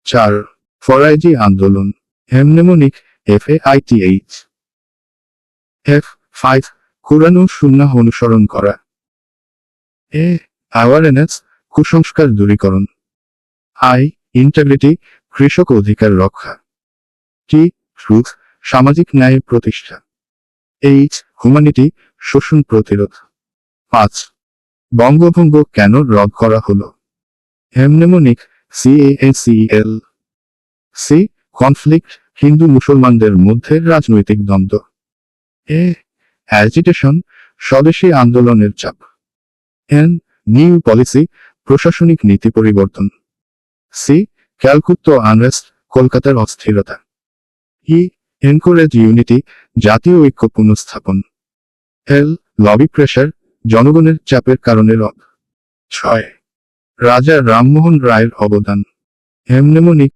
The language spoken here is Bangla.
4. ফরাইজি আন্দোলন হেমনেমনিক FAITH F5. কুরআন ও সুন্নাহ অনুসরণ করা A. অ্যাওয়ারনেস কুসংস্কার দূরীকরণ I. ইন্টিগ্রিটি কৃষক অধিকার রক্ষা T. ট্রুথ সামাজিক ন্যায় প্রতিষ্ঠা H. হিউম্যানিটি শোষণ প্রতিরোধ 5. বঙ্গভঙ্গ কেন রদ করা হলো হেমনেমনিক CACL C. কনফ্লিক্ট হিন্দু মুসলমানদের মধ্যে রাজনৈতিক দ্বন্দ্ব A. অ্যাজিটেশন স্বদেশী আন্দোলনের চাপ N. নিউ পলিসি প্রশাসনিক নীতি পরিবর্তন C. ক্যালকুত্তো আনরেস্ট কলকাতার অস্থিরতা E. এনকোরেজ ইউনিটি জাতীয় ঐক্য পুনঃস্থাপন L. লবি প্রেশার জনগণের চাপের কারণে রদ 6. রাজা রামমোহন রায়ের অবদান হেমনেমনিক